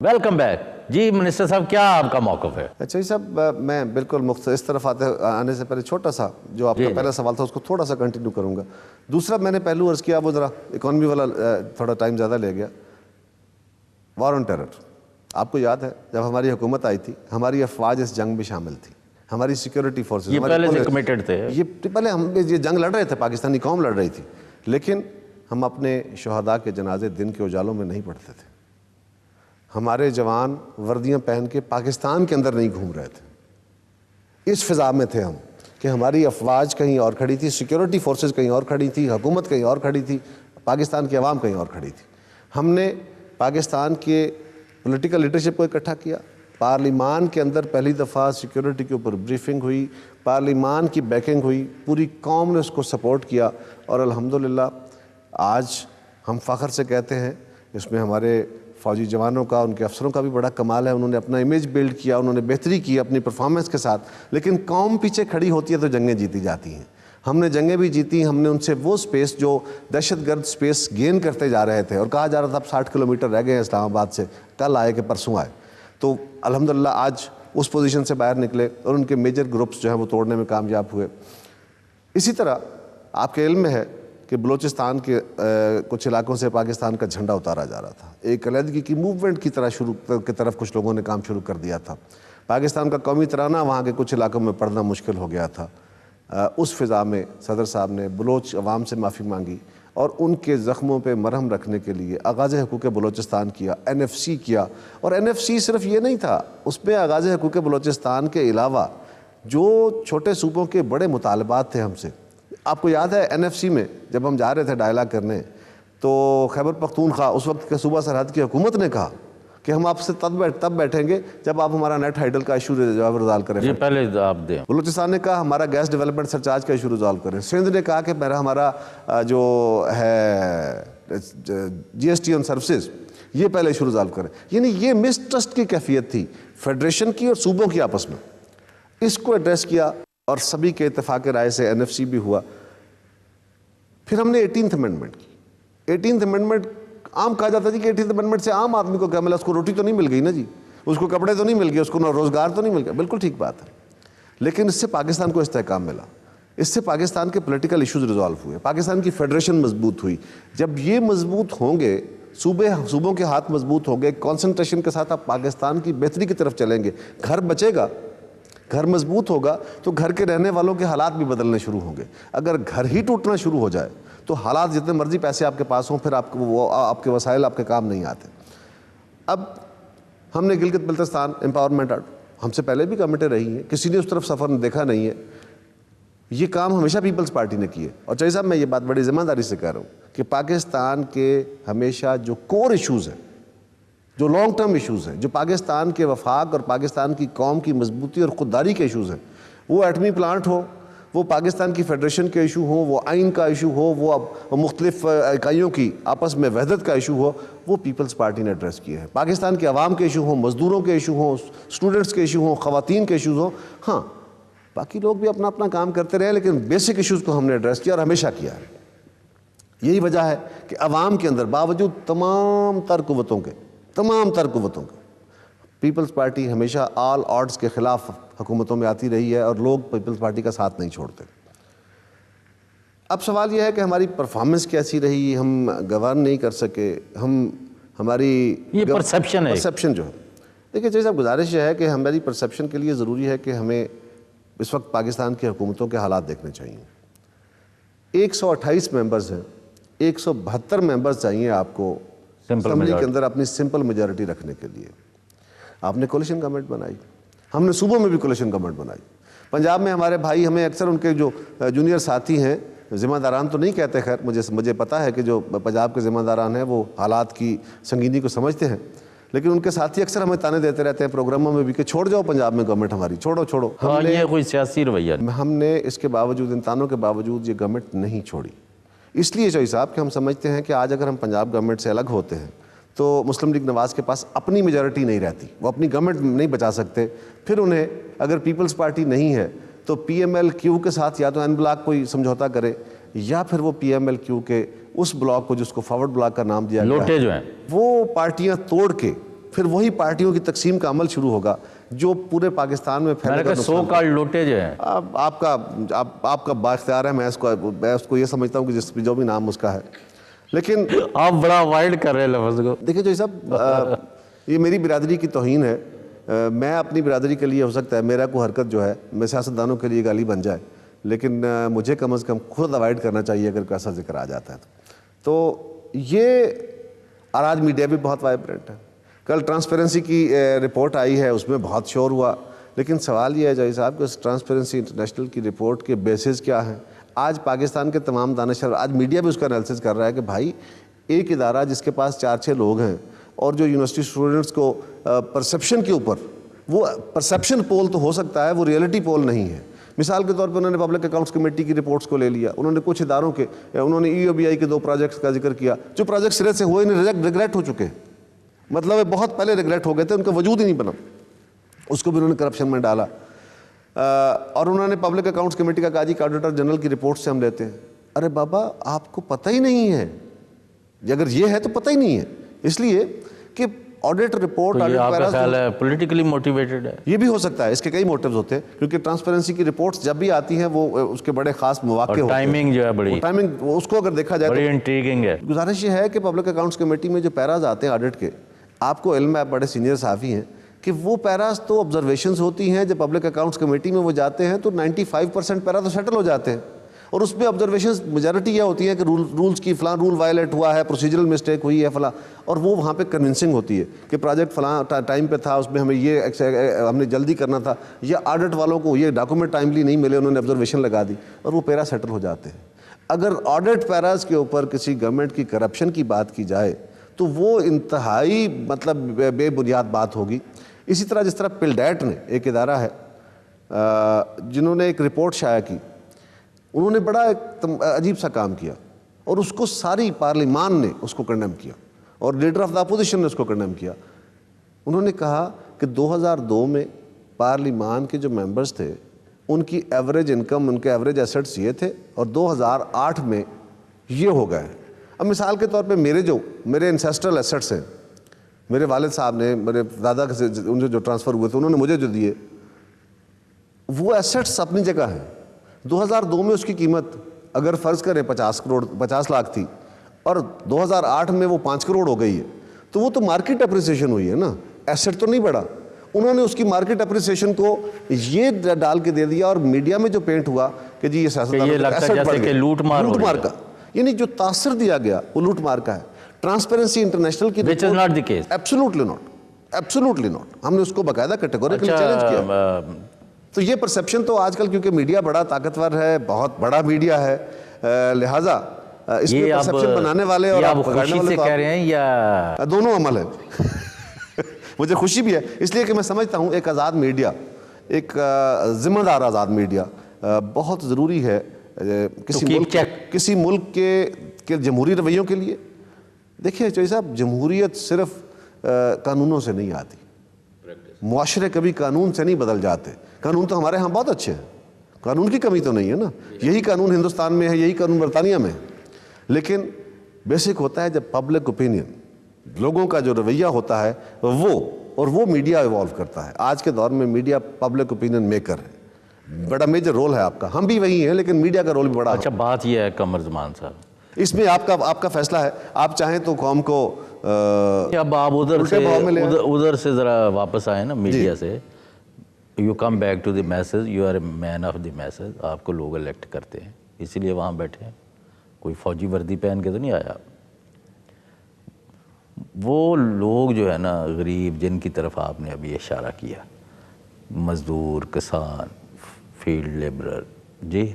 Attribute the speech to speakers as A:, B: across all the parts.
A: Welcome back جی minister صاحب، کیا آپ کا موقف ہے؟
B: اچھا جی صاحب، میں بالکل مختصر اس طرف آنے سے پہلے چھوٹا سا جو آپ کا پہلا سوال تھا اس کو تھوڑا سا کنٹینیو کروں گا. دوسرا میں نے پہلو عرض کیا وہ ذرا اکانومی والا تھوڑا ٹائم زیادہ لے گیا. وار آن ٹیرر، آپ کو یاد ہے جب ہماری حکومت آئی تھی ہماری افواج اس جنگ میں شامل تھی، ہماری سیکیورٹی فورسز،
A: یہ پہلے سے کمیٹڈ تھے.
B: یہ پہلے ہم یہ جنگ لڑ رہے تھے، پاکستانی قوم لڑ رہی تھی، لیکن ہم اپنے شہداء کے جنازے دن کے اجالوں میں نہیں پڑھتے تھے. ہمارے جوان وردیاں پہن کے پاکستان کے اندر نہیں گھوم رہے تھے. اس فضا میں تھے ہم کہ ہماری افواج کہیں اور کھڑی تھی، سیکیورٹی فورسز کہیں اور کھڑی تھی، حکومت کہیں اور کھڑی تھی، پاکستان کی عوام کہیں اور کھڑی تھی. ہم نے پاکستان کے پولیٹیکل لیڈرشپ کو اکٹھا کیا. پارلیمان کے اندر پہلی دفعہ سیکیورٹی کے اوپر بریفنگ ہوئی، پارلیمان کی بیکنگ ہوئی، پوری قوم نے اس کو سپورٹ کیا، اور الحمدللہ آج ہم فخر سے کہتے ہیں، اس میں ہمارے فوجی جوانوں کا، ان کے افسروں کا بھی بڑا کمال ہے. انہوں نے اپنا امیج بلڈ کیا، انہوں نے بہتری کی اپنی پرفارمنس کے ساتھ. لیکن قوم پیچھے کھڑی ہوتی ہے تو جنگیں جیتی جاتی ہیں. ہم نے جنگیں بھی جیتی. ہم نے ان سے وہ سپیس جو دہشت گرد سپیس گین کرتے جا رہے تھے، اور کہا جا رہا تھا اب 60 کلومیٹر رہ گئے ہیں اسلام آباد سے، کل آئے کہ پرسوں آئے، تو الحمدللہ آج اس پوزیشن سے باہر نکلے اور ان کے میجر گروپس جو ہیں وہ توڑنے میں کامیاب ہوئے. اسی طرح آپ کے علم میں ہے کہ بلوچستان کے کچھ علاقوں سے پاکستان کا جھنڈا اتارا جا رہا تھا. ایک علیحدگی کی موومنٹ کی طرف کچھ لوگوں نے کام شروع کر دیا تھا. پاکستان کا قومی ترانہ وہاں کے کچھ علاقوں میں پڑھنا مشکل ہو گیا تھا. اس فضا میں صدر صاحب نے بلوچ عوام سے معافی مانگی اور ان کے زخموں پہ مرہم رکھنے کے لیے آغاز حقوق بلوچستان کیا، NFC کیا. اور NFC صرف یہ نہیں تھا، اس میں آغاز حقوق بلوچستان کے علاوہ جو چھوٹے صوبوں کے بڑے مطالبات تھے ہم سے. آپ کو یاد ہے NFC میں جب ہم جا رہے تھے ڈائلاگ کرنے تو خیبر پختونخوا اس وقت کے صوبہ سرحد کی حکومت نے کہا کہ ہم آپ سے تب بیٹھیں گے جب آپ ہمارا نیٹ ہائیڈل کا ایشو ریزالو کریں.
A: جی پہلے آپ دیں.
B: بلوچستان نے کہا ہمارا گیس ڈیولپمنٹ سرچارج کا ایشو ریزالو کریں. سندھ نے کہا کہ ہمارا جو ہے GST آن سروسز یہ پہلے ایشو ریزالو کریں. یعنی یہ مس ٹرسٹ کی کیفیت تھی فیڈریشن کی اور صوبوں کی آپس میں. اس کو ایڈریس کیا اور سبھی کے اتفاق رائے سے NFC بھی ہوا. پھر ہم نے 18th امینڈمنٹ کی. 18th امینڈمنٹ عام کہا جاتا ہے کہ 18th امینڈمنٹ سے عام آدمی کو کیا ملا؟ اس کو روٹی تو نہیں مل گئی نا جی، اس کو کپڑے تو نہیں مل گئے، اس کو روزگار تو نہیں مل گیا. بالکل ٹھیک بات ہے، لیکن اس سے پاکستان کو استحکام ملا. اس سے پاکستان کے پولیٹیکل ایشوز ریزالو ہوئے، پاکستان کی فیڈریشن مضبوط ہوئی. جب یہ مضبوط ہوں گے، صوبوں کے ہاتھ مضبوط ہوں گے، کانسنٹریشن کے ساتھ آپ پاکستان کی بہتری کی طرف چلیں گے. گھر بچے گا، گھر مضبوط ہوگا تو گھر کے رہنے والوں کے حالات بھی بدلنے شروع ہوں گے. اگر گھر ہی ٹوٹنا شروع ہو جائے تو حالات جتنے مرضی پیسے آپ کے پاس ہوں، پھر آپ کے وسائل آپ کے کام نہیں آتے. اب ہم نے گلگت بلتستان امپاورمنٹ ہم سے پہلے بھی کمیٹیں رہی ہیں، کسی نے اس طرف سفر دیکھا نہیں ہے. یہ کام ہمیشہ پیپلز پارٹی نے کیے. اور چاہیے صاحب میں یہ بات بڑی ذمہ داری سے کہہ رہا ہوں کہ پاکستان کے ہمیشہ جو کور ایشوز ہیں، جو لانگ ٹرم ایشوز ہیں، جو پاکستان کے وفاق اور پاکستان کی قوم کی مضبوطی اور خودداری کے ایشوز ہیں، وہ ایٹمی پلانٹ ہو، وہ پاکستان کی فیڈریشن کے ایشو ہو، وہ آئین کا ایشو ہو، وہ مختلف اکائیوں کی آپس میں وحدت کا ایشو ہو، وہ پیپلز پارٹی نے ایڈریس کیے ہیں. پاکستان کے عوام کے ایشو ہوں، مزدوروں کے ایشو ہوں، اسٹوڈنٹس کے ایشو ہوں، خواتین کے ایشوز ہوں. ہاں باقی لوگ بھی اپنا کام کرتے رہے، لیکن بیسک ایشوز کو ہم نے ایڈریس کیا اور ہمیشہ کیا ہے. یہی وجہ ہے کہ عوام کے اندر باوجود تمام تر قوتوں کے پیپلز پارٹی ہمیشہ آل آڈز کے خلاف حکومتوں میں آتی رہی ہے اور لوگ پیپلز پارٹی کا ساتھ نہیں چھوڑتے. اب سوال یہ ہے کہ ہماری پرفارمنس کیسی رہی، ہم گورن نہیں کر سکے، ہماری
A: یہ پرسیپشن
B: جو ہے. دیکھیے جیسا گزارش یہ ہے کہ ہماری پرسیپشن کے لیے ضروری ہے کہ ہمیں اس وقت پاکستان کی حکومتوں کے حالات دیکھنے چاہیے. 128 ممبرز ہیں، 172 ممبرز چاہیے آپ کو اسمبلی کے اندر اپنی سمپل میجارٹی رکھنے کے لیے. آپ نے کولیشن گورنمنٹ بنائی، ہم نے صوبوں میں بھی کولیشن گورنمنٹ بنائی. پنجاب میں ہمارے بھائی ہمیں اکثر ان کے جو جونیئر ساتھی ہیں، ذمہ داران تو نہیں کہتے، خیر مجھے پتہ ہے کہ جو پنجاب کے ذمہ داران ہیں وہ حالات کی سنگینی کو سمجھتے ہیں، لیکن ان کے ساتھی اکثر ہمیں تانے دیتے رہتے ہیں پروگراموں میں بھی کہ چھوڑ جاؤ پنجاب میں گورنمنٹ ہماری، چھوڑو.
A: یہ کوئی سیاسی رویہ نہیں.
B: ہم نے اس کے باوجود، ان تانوں کے باوجود یہ گورنمنٹ نہیں چھوڑی. اس لیے چوہی صاحب کہ ہم سمجھتے ہیں کہ آج اگر ہم پنجاب گورنمنٹ سے الگ ہوتے ہیں تو مسلم لیگ نواز کے پاس اپنی میجارٹی نہیں رہتی، وہ اپنی گورنمنٹ نہیں بچا سکتے. پھر انہیں اگر پیپلز پارٹی نہیں ہے تو PML-Q کے ساتھ یا تو این بلاک کوئی سمجھوتا کرے، یا پھر وہ PML-Q کے اس بلاک کو جس کو فارورڈ بلاک کا نام دیا گیا
A: لوٹے جو ہیں
B: وہ پارٹیاں توڑ کے پھر وہی پارٹیوں کی تقسیم کا عمل شروع ہوگا جو پورے پاکستان میں
A: میں نے کہا سو کال لوٹے جو ہیں
B: آپ کا بااختیار ہے. میں اس کو یہ سمجھتا ہوں کہ جو بھی نام اس کا ہے. لیکن
A: آپ بڑا وائلڈ کر رہے ہیں لفظ کو.
B: دیکھیں جو صاحب یہ میری برادری کی توہین ہے. میں اپنی برادری کے لیے ہو سکتا ہے میرا کوئی حرکت جو ہے میں سیاستدانوں کے لیے گالی بن جائے, لیکن مجھے کم از کم خود اوائڈ کرنا چاہیے اگر کوئی ایسا ذکر آ جاتا ہے تو یہ. اور آج میڈیا بھی بہت وائبرنٹ ہے. کل ٹرانسپیرنسی کی رپورٹ آئی ہے, اس میں بہت شور ہوا, لیکن سوال یہ ہے جائی صاحب کہ اس ٹرانسپیرنسی انٹرنیشنل کی رپورٹ کے بیسز کیا ہیں؟ آج پاکستان کے تمام دانشور, آج میڈیا بھی اس کا انالیسس کر رہا ہے کہ بھائی ایک ادارہ جس کے پاس 4-6 لوگ ہیں اور جو یونیورسٹی اسٹوڈنٹس کو پرسیپشن کے اوپر, وہ پرسیپشن پول تو ہو سکتا ہے, وہ ریئلٹی پول نہیں ہے. مثال کے طور پہ انہوں نے پبلک اکاؤنٹس کمیٹی کی رپورٹس کو لے لیا, انہوں نے کچھ اداروں کے, انہوں نے EOBI کے 2 پروجیکٹس کا ذکر کیا جو پروجیکٹ سرے سے ہوئے نہیں, ریگریٹ ہو چکے, مطلب بہت پہلے ریگریٹ ہو گئے تھے, ان کا وجود ہی نہیں بنا, اس کو بھی انہوں نے کرپشن میں ڈالا. اور انہوں نے پبلک اکاؤنٹس کمیٹی کا کہا جی کہ آڈیٹر جنرل کی رپورٹ سے ہم لیتے ہیں. ارے بابا آپ کو پتہ ہی نہیں ہے, اگر یہ ہے تو پتہ ہی نہیں ہے, اس لیے کہ آڈٹ رپورٹ
A: آپ کا خیال ہے پولیٹیکلی موٹیویٹڈ ہے؟
B: یہ بھی ہو سکتا ہے, اس کے کئی موٹیوز ہوتے ہیں, کیونکہ ٹرانسپیرنسی کی رپورٹس جب بھی آتی ہیں وہ اس کے بڑے خاص مواقع ہوتے ہیں.
A: ٹائمنگ جو ہے بڑی
B: ٹائمنگ اس کو اگر دیکھا جائے
A: بڑی انٹریگنگ ہے.
B: گزارش یہ ہے کہ پبلک اکاؤنٹس کمیٹی میں جو پیراز آتے ہیں آڈٹ کے, آپ کو علم ہے, آپ بڑے سینئر صحافی ہیں, کہ وہ پیراز تو آبزرویشنز ہوتی ہیں. جب پبلک اکاؤنٹس کمیٹی میں وہ جاتے ہیں تو 95% پیرا تو سیٹل ہو جاتے ہیں, اور اس میں آبزرویشنز میجارٹی یہ ہوتی ہے کہ رولز کی فلاں رول وائلیٹ ہوا ہے, پروسیجرل مسٹیک ہوئی ہے فلاں, اور وہ وہاں پہ کنونسنگ ہوتی ہے کہ پروجیکٹ فلاں ٹائم پہ تھا, اس میں ہم نے جلدی کرنا تھا, یا آڈٹ والوں کو یہ ڈاکومنٹ ٹائملی نہیں ملے, انہوں نے آبزرویشن لگا دی, اور وہ پیرا سیٹل ہو جاتے ہیں. اگر آڈٹ پیراز کے اوپر کسی گورنمنٹ کی کرپشن کی بات کی جائے تو وہ انتہائی مطلب بے بنیاد بات ہوگی. اسی طرح جس طرح پلڈیٹ نے, ایک ادارہ ہے جنہوں نے ایک رپورٹ شائع کی, انہوں نے بڑا ایک عجیب سا کام کیا, اور اس کو ساری پارلیمان نے اس کو کنڈیم کیا, اور لیڈر آف دا اپوزیشن نے اس کو کنڈیم کیا. انہوں نے کہا کہ 2002 میں پارلیمان کے جو ممبرز تھے ان کی ایوریج انکم, ان کے ایوریج ایسٹس یہ تھے, اور 2008 میں یہ ہو گئے. اب مثال کے طور پہ میرے انسیسٹرل ایسٹس ہیں, میرے والد صاحب نے, میرے دادا سے ان سے جو ٹرانسفر ہوئے تھے, انہوں نے مجھے جو دیے, وہ ایسٹس اپنی جگہ ہیں. 2002 میں اس کی قیمت اگر فرض کریں 50 لاکھ تھی, اور 2008 میں وہ 5 کروڑ ہو گئی ہے, تو وہ تو مارکیٹ اپریسیشن ہوئی ہے نا, ایسٹ تو نہیں بڑھا. انہوں نے اس کی مارکیٹ اپریسیشن کو یہ ڈال کے دے دیا, اور میڈیا میں جو پینٹ ہوا کہ جی یہ سیاست لوٹ مار کا, یعنی جو تاثر دیا گیا وہ لوٹ مار کا ہے. ٹرانسپیرنسی انٹرنیشنل کی
A: which is not the case.
B: Absolutely not. ہم نے اس کو باقاعدہ کیٹیگوریکلی چیلنج کیا. تو یہ پرسیپشن تو آج کل کیونکہ میڈیا بڑا طاقتور ہے, بہت بڑا میڈیا ہے, لہٰذا اس میں پرسیپشن بنانے والے اور
A: آپ خوشی سے کہہ رہے ہیں یا
B: دونوں عمل ہیں. مجھے خوشی بھی ہے اس لیے کہ میں سمجھتا ہوں ایک آزاد میڈیا, ایک ذمہ دار آزاد میڈیا بہت ضروری ہے کسی ملک کے جمہوری رویوں کے لیے. دیکھیں چوہدری صاحب, جمہوریت صرف قانونوں سے نہیں آتی, معاشرے کبھی قانون سے نہیں بدل جاتے. قانون تو ہمارے ہاں بہت اچھے ہیں, قانون کی کمی تو نہیں ہے نا, یہی قانون ہندوستان میں ہے, یہی قانون برطانیہ میں ہے, لیکن بیسک ہوتا ہے جب پبلک اوپینین, لوگوں کا جو رویہ ہوتا ہے وہ میڈیا ایوالو کرتا ہے. آج کے دور میں میڈیا پبلک اوپینین میکر ہے, بڑا میجر رول ہے آپ کا. ہم بھی وہی ہیں لیکن میڈیا کا رول بھی بڑا ہے.
A: اچھا بات یہ ہے قمر زمان صاحب,
B: اس میں آپ کا فیصلہ ہے, آپ چاہیں تو قوم کو
A: اب آپ ادھر سے ذرا واپس آئیں نا میڈیا سے. You come back to the masses, you are a man of the masses. آپ کو لوگ الیکٹ کرتے ہیں, اسی لیے وہاں بیٹھے ہیں. کوئی فوجی وردی پہن کے تو نہیں آیا. وہ لوگ جو ہے نا غریب, جن کی طرف آپ نے ابھی اشارہ کیا, مزدور, کسان, فیلڈ لیبرر, جی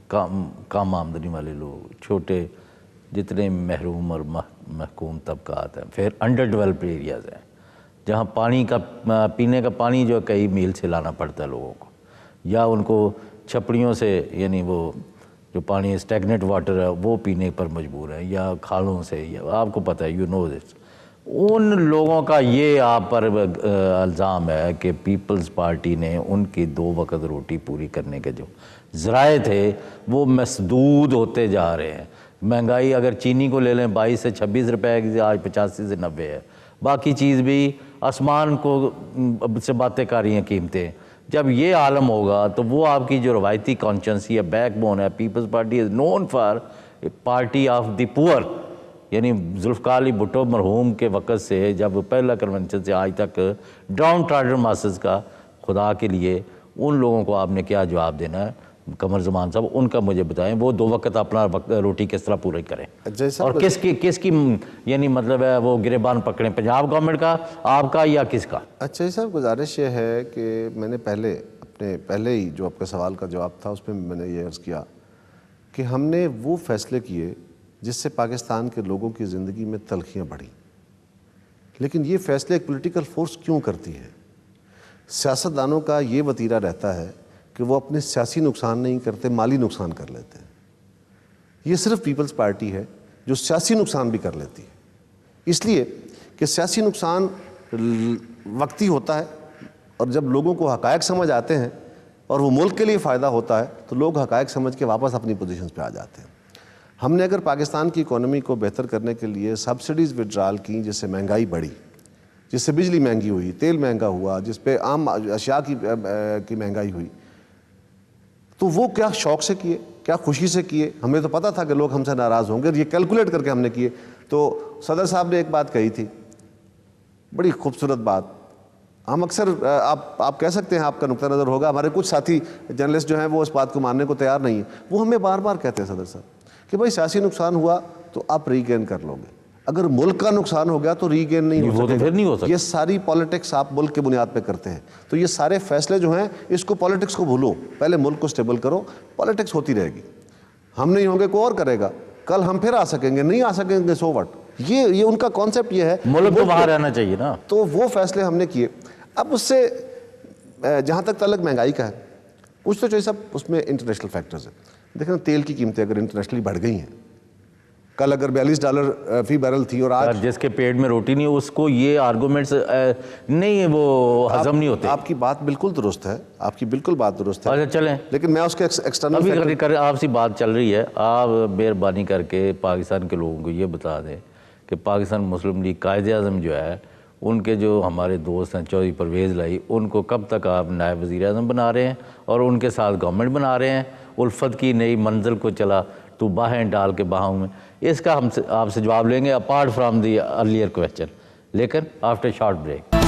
A: کم آمدنی والے لوگ, چھوٹے جتنے محروم اور محکوم طبقات ہیں, پھر انڈر ڈیولپڈ ایریاز ہیں جہاں پانی کا پینے کا پانی جو کئی میل سے لانا پڑتا ہے لوگوں کو, یا ان کو چھپڑیوں سے, یعنی وہ جو پانی اسٹیگنٹ واٹر ہے وہ پینے پر مجبور ہیں, یا کھالوں سے, یا آپ کو پتہ ہے, یو نو دس. ان لوگوں کا یہ آپ پر الزام ہے کہ پیپلز پارٹی نے ان کی 2 وقت روٹی پوری کرنے کے جو ذرائع تھے وہ مسدود ہوتے جا رہے ہیں. مہنگائی اگر چینی کو لے لیں 22 سے 26 روپے کی, آج 85 سے 90 ہے. باقی چیز بھی آسمان کو سے باتیں کر رہی ہیں قیمتیں. جب یہ عالم ہوگا تو وہ آپ کی جو روایتی کانشنسی ہے, بیک بون ہے, peoples party is known for party of the poor. یعنی ذوالفقار علی بھٹو مرحوم کے وقت سے جب پہلا کنونشن سے آج تک ڈاؤن ٹراڈن ماسز کا, خدا کے لیے ان لوگوں کو آپ نے کیا جواب دینا ہے؟ قمر زمان صاحب ان کا مجھے بتائیں, وہ 2 وقت اپنا روٹی کس طرح پورے کریں, اور کس کی یعنی مطلب ہے وہ گریبان پکڑیں, پنجاب گورنمنٹ کا, آپ کا, یا کس کا؟
B: اچھا جی صاحب, گزارش یہ ہے کہ میں نے پہلے ہی جو آپ کا سوال کا جواب تھا اس میں نے یہ عرض کیا کہ ہم نے وہ فیصلے کیے جس سے پاکستان کے لوگوں کی زندگی میں تلخیاں بڑھیں. لیکن یہ فیصلے ایک پولیٹیکل فورس کیوں کرتی ہے؟ سیاستدانوں کا یہ وتیرہ رہتا ہے کہ وہ اپنے سیاسی نقصان نہیں کرتے, مالی نقصان کر لیتے ہیں. یہ صرف پیپلز پارٹی ہے جو سیاسی نقصان بھی کر لیتی ہے, اس لیے کہ سیاسی نقصان وقتی ہوتا ہے, اور جب لوگوں کو حقائق سمجھ آتے ہیں اور وہ ملک کے لیے فائدہ ہوتا ہے تو لوگ حقائق سمجھ کے واپس اپنی پوزیشنز پہ آ جاتے ہیں. ہم نے اگر پاکستان کی اکانومی کو بہتر کرنے کے لیے سبسڈیز وڈرال کی, جس سے مہنگائی بڑھی, جس سے بجلی مہنگی ہوئی, تیل مہنگا ہوا, جس پہ عام اشیاء کی مہنگائی ہوئی, تو وہ کیا شوق سے کیے, کیا خوشی سے کیے؟ ہمیں تو پتہ تھا کہ لوگ ہم سے ناراض ہوں گے, یہ کیلکولیٹ کر کے ہم نے کیے. تو صدر صاحب نے ایک بات کہی تھی, بڑی خوبصورت بات. ہم اکثر آپ کہہ سکتے ہیں, آپ کا نقطہ نظر ہوگا, ہمارے کچھ ساتھی جرنلسٹ جو ہیں وہ اس بات کو ماننے کو تیار نہیں ہیں. وہ ہمیں بار بار کہتے ہیں صدر صاحب کہ بھائی سیاسی نقصان ہوا تو آپ ری گین کر لو گے, اگر ملک کا نقصان ہو گیا تو ری گین نہیں ہو سکتا. یہ ساری پالیٹکس آپ ملک کے بنیاد پہ کرتے ہیں. تو یہ سارے فیصلے جو ہیں, اس کو پالیٹکس کو بھولو, پہلے ملک کو سٹیبل کرو. پالیٹکس ہوتی رہے گی, ہم نہیں ہوں گے کوئی اور کرے گا, کل ہم پھر آ سکیں گے, نہیں آ سکیں گے سو وٹ. یہ ان کا کانسیپٹ یہ ہے,
A: ملک تو باہر رہنا چاہیے نا.
B: تو وہ فیصلے ہم نے کیے. اب اس سے جہاں تک تعلق مہنگائی کا ہے, کچھ تو چاہیے سب اس میں انٹرنیشنل فیکٹرز ہیں. دیکھیں تیل کی قیمتیں اگر انٹرنیشنلی بڑھ گئی ہیں, کل اگر $42 فی بیرل تھی اور آج
A: جس کے پیٹ میں روٹی نہیں اس کو یہ آرگومنٹس نہیں, وہ ہضم نہیں ہوتے.
B: آپ کی بات بالکل درست ہے, آپ کی بالکل بات درست ہے.
A: اچھا چلیں,
B: لیکن میں اس کے ایکسٹرنل
A: ابھی آپ سی بات چل رہی ہے, آپ مہربانی کر کے پاکستان کے لوگوں کو یہ بتا دیں کہ پاکستان مسلم لیگ قائد اعظم جو ہے, ان کے جو ہمارے دوست ہیں چودھری پرویز لائی, ان کو کب تک آپ نائب وزیر اعظم بنا رہے ہیں اور ان کے ساتھ گورنمنٹ بنا رہے ہیں؟ الفت کی نئی منزل کو چلا تو باہیں ڈال کے باہوں میں, اس کا ہم آپ سے جواب لیں گے apart from the earlier question, لیکن آفٹر شارٹ بریک.